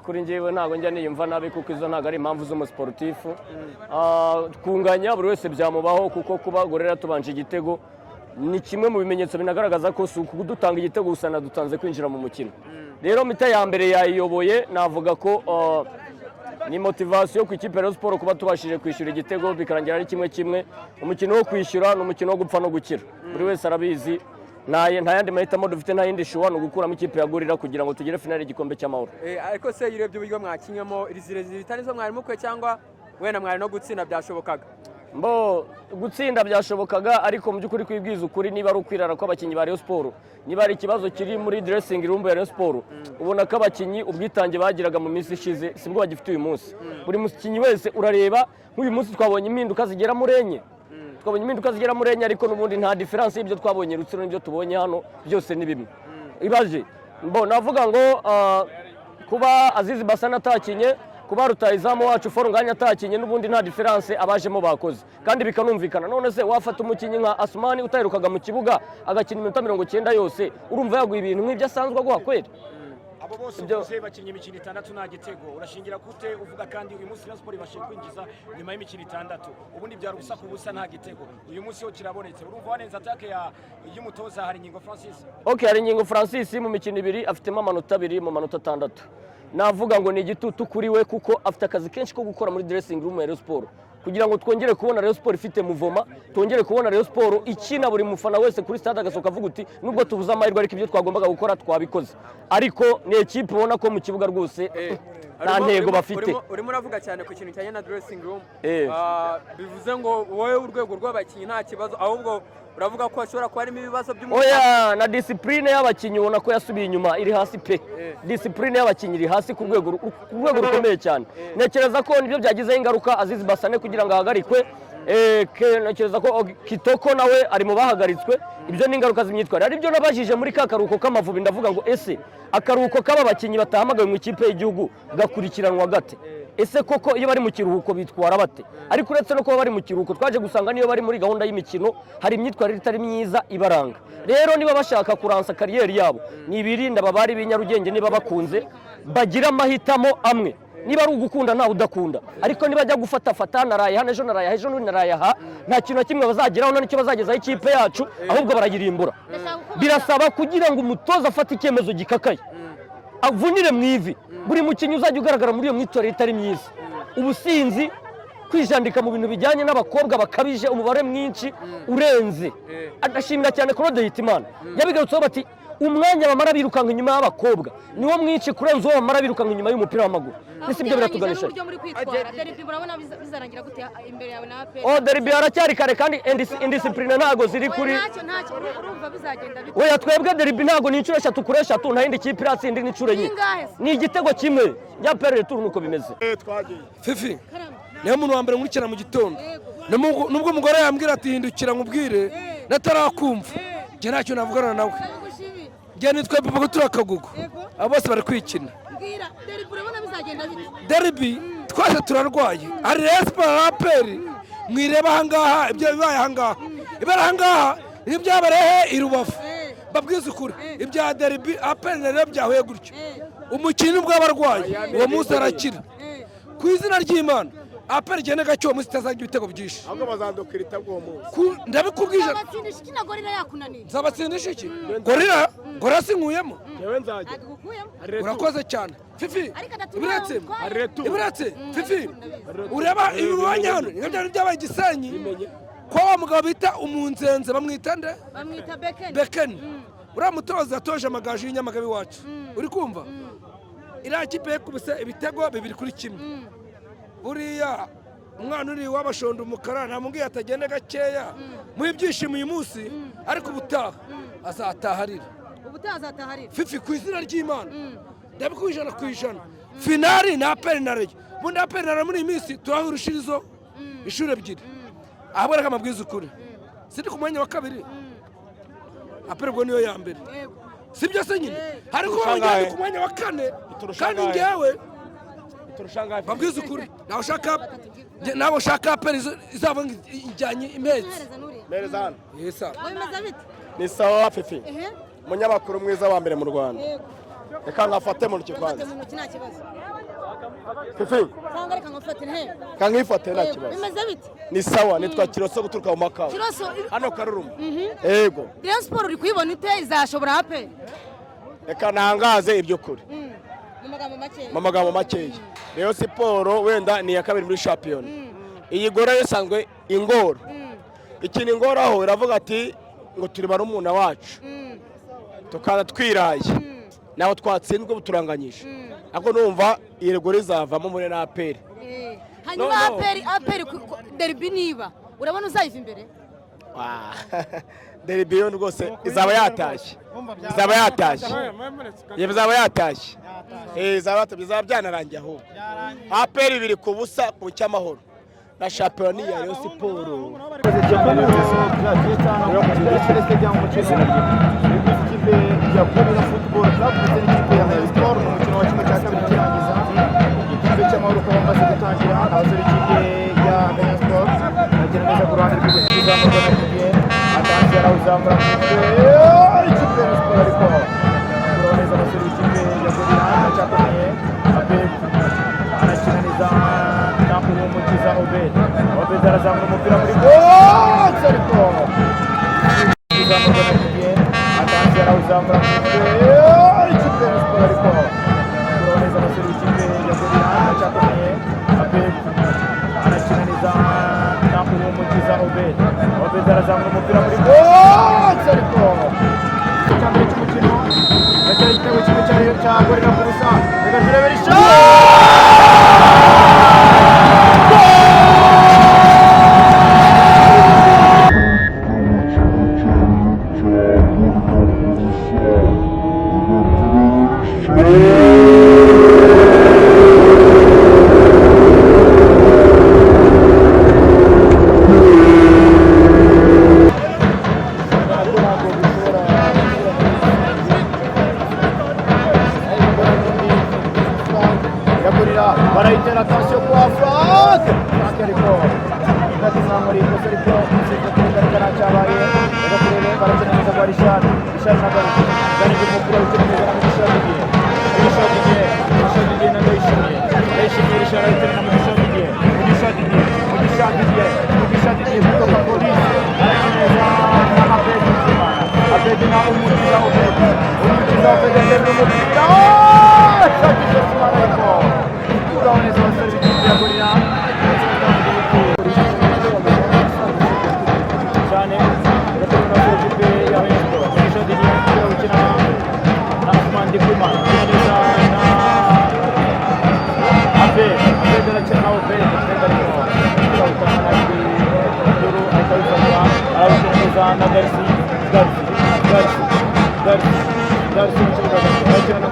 kuri njyewe ntabwo njya niyumva nabi kuko izo ntabwo ari impamvu z'umusiporutifu. Kunganya buri wese byamubaho kuko kuba Gorilla tubanje igitego ni kimwe mu bimenyetso binagaragaza ko si ukudutanga igitego gusa nadutanze kwinjira mu mukino. Rero mita ya mbere yayiyoboye navuga ko ni motivasiyo ku ikipe ya Rayon Sports kuba tubashije kwishyura igitego bikarangira ari kimwe. Umukino wo kwishyura n'umukino wo gupfa no gukira. Buri wese arabizi. Nta yandi mahitamo dufite nta yindi shuwa no gukuramo ikipe ya Gorilla kugira ngo tugere finale y'igikombe cy'amahoro. Ariko se yirebye uburyo mwakinyemo rizirezire zo mwari mukwe cyangwa wenda mwari no gutsinda byashobokaga? Gutsinda byashobokaga ariko mu by'ukuri kwibwiza ukuri niba ari ukwirara kw'abakinnyi ba Rayon Sports niba ari ikibazo kiri muri dressing room ya Rayon Sports ubona ko abakinnyi ubwitange bagiraga mu minsi ishize sibwo bagifite uyu munsi. Buri mukinnyi wese urareba nk'uyu munsi twabonye impinduka zigera muri enye. Ariko n'ubundi nta difference y'ibyo twabonye Rutsiro n'ibyo tubonye hano byose ni bimwe. Ibaje navuga ngo kuba Azizi Basana atakinye kuba rutayizamu wacu Forunganya atakinye n'ubundi nta difference abajemo bakoze kandi bikanumvikana. None se wafata umukinnyi nka Asmani utayirukaga mu kibuga agakina iminota 90 yose urumva yaguye ibintu nk'ibyo asanzwe aguha kwera? Abo bose uvuze bakinnye imikino 6 nta gitego urashingira kute uvuga kandi uyu munsi Rayon Sports ibashije kwinjiza nyuma y'imikino 6 ubundi byari ubusa ku busa nta gitego uyu munsi yo kirabonetse urumva wanenza attaque y'umutoza Haringingo Francis. Haringingo Francis mu mikino 2 afitemo amanota 2 mu manota 6. Navuga ngo ni igitutu kuri we kuko afite akazi kenshi ko gukora muri dressing room ya Rayon Sports kugira ngo twongere kubona Rayon Sports ifite muvoma, twongere kubona Rayon Sports ikina buri mufana wese kuri stade agasoka avuga uti nubwo tubuza amahirwe ariko ibyo twagombaga gukora twabikoze. Ariko ni equipe ubona ko mu kibuga rwose nta ntego bafite. Urimo uravuga cyane ku kintu cyanye na dressing room. Bivuze ngo wowe urwego rw'abakinnyi nta kibazo ahubwo uravuga ko ashobora kuba harimo ibibazo by'umupira. Na discipline y'abakinnyi ubona ko yasubiye inyuma iri hasi pe. Discipline y'abakinnyi iri hasi ku rwego rukomeye cyane. Nekereza ko nibyo byagizeho ingaruka Azizi Basane kugira ngo ahagarikwe. Nekereza ko Kitoko nawe ari mu bahagaritswe. Ibyo ni ingaruka z'imyitwarire. Ari byo nabajije muri ka karuhuko k'Amavubi ndavuga ngo ese akaruhuko k'aba bakinnyi batahamagaye mu ikipe y'igihugu gakurikiranwa gate? Ese koko iyo bari mu kiruhuko bitwara bate? Ariko uretse no kuba bari mu kiruhuko twaje gusanga niyo bari muri gahunda y'imikino hari imyitwarire itari myiza ibaranga. Rero niba bashaka kuransa kariyeri yabo ni ibirinda babari b'inyarugenge niba bakunze bagira amahitamo amwe. Niba ari ugukunda nta udakunda ariko niba ajya gufata naraye hano ejo naraye ejo naraye aha nta kintu na kimwe bazageraho n'icyo bazagezaho ikipe yacu ahubwo barayirimbura. Birasaba kugira ngo umutoza afate icyemezo gikakaye avunire mu ivi buri mukinnyi uzajya ugaragara muri iyo myitwarire itari myiza. Ubusinzi, kwijandika mu bintu bijyanye n'abakobwa bakabije umubare mwinshi urenze. Adashimira cyane Claude Hitimana yabigarutseho bati umwanya bamara birukanka inyuma y'abakobwa niwo mwinshi kurenza uwo bamara birukanka inyuma y'umupira w'amaguru. Ese ibyo biratuganisha. Derby aracyari kare kandi indiscipline ntago ziri kuri. Oya twebwe derby ntago ni inshuro 3 kuri 3 nta yindi kipe iratsinda n'inshuro enye. Ni igitego kimwe. Ya pere tour nuko bimeze. Fifi niyo muntu wa mbere nkurikira mu gitondo. Nubwo umugore yambwira ati hindukira nkubwire natarakumva. Je ntacyo navugana nawe. Je nitwe papa ko turakagugu. Abose bari kwikina. Derby urabona bizagenda bite? Derby twase turarwaye. Ari Raperi mwireba hangaha ibyo bibaye hangaha. Ibara hangaha ibyabarehe irubafu. Babwiza ukuri ibya Derby Aperi rero byahuye gutyo. Umukino bw'abarwayi uwo munsi arakira. Ku izina ry'Imana Aperi gene gacyo uwo munsi tazagira ibitego byinshi. Ahubwo bazandukirita bwo munsi. Ndabikubwije. Abatsindisha iki na Gorilla yakunaniye? Zabatsindisha iki? Gorilla sinkuyemo. Yewe nzaje. Urakoze cyane. Fifi. Iburetse. Fifi. Ureba ibibonye hano. Ngabyo byabaye Gisenyi. Ko wa mugabo bita umunzenze bamwita nde? Bamwita Beken. Beken. Ura mutoza atoje amagaje y'inyamagabe wacu. Uri kumva? Ira kipe yakubise ibitego 2-1. Buriya umwana uri wabashonda umukara namubwiye atagenda gakeya mu ibyishimo uyu munsi ariko ubutaha azataharira. Ubutaha azataharira. Fifi ku izina ry'Imana. Ndabikwijana ku ijana. Finali na Aperi na Rayon. Bundi Aperi na Rayon muri minsi turahurushirizo ishuri ebyiri. Ahabora amabwiza ukuri. Sindi ku mwanya wa kabiri. Aperi bwo niyo ya mbere. Sibyo se nyine. Ariko wongeye ku mwanya wa 4 kandi ngewe babwiza ukuri nawe ushaka Aperi izaba ijyanye imezi Merezana yesa Wemeza bite? ni sawa Fifi umunyamakuru mwiza wa mbere mu Rwanda reka ngafate mu ntoki Ufate kwanza mu ntoki nta kibazo. fifi Cyangwa reka ngufate nte. kankifate nta kibazo Bimeze bite? ni sawa nitwa Kiroso guturuka mu Makao Kiroso. hano Karuruma yego Rayon Sport uri kuyibona ite izashobora ape? reka nangaze ibyo kuri Mu magambo make. mu magambo makeya Rayon Sport wenda ni iya kabiri muri shampiyona iyi gora isanzwe ingora ikintu ingoraho iravuga ati ngo turi barumuna wacu tukaza twiraye naho twatsinzwe buturanganyije ariko numva iyi gora izavamo muri na APR Hanyuma APR derby niba urabona uzayiva imbere? derby yo rwose izaba yatashye bizaba byanarangiye ahubwo APR biri ku busa ku cyamahoro na shampiyona ya Rayon Sport Obed arazamura umupira muri box ariko uzamura nagiye atanze arawuzamura ikipe ya Sport ariko kuroneza abasore b'ikipe ya Gorilla cyakomeye Abed arakinaniza ntabwo umukiza Obed arazamura umupira muri box ariko icyambere cy'umukino gatari igitego kimwe cya Gorilla ku busa reka turebere barayitera attention kwa Frank ariko ndatima muri kosa ariko siko kugaragara cyabaye reka turebe barakeneza kwa Richard nagaruka gani ku mupira w'ikipe na Richard Didier na Ndayishimiye Richard ariterana na Richard Didier kutoka polisi arakeneza na Abed na umukiza Obed ndio umupira Uraoneza abasore b'ikipe ya Gorilla cyane gaterura abasore b'ikipe ya Rayon Sport Richard Didier ukina na Ousmane Dikumana neza na Abed arakina na Obed ariko utana na Duru akabifata arawukina neza na Darcy mu kibuga arakina na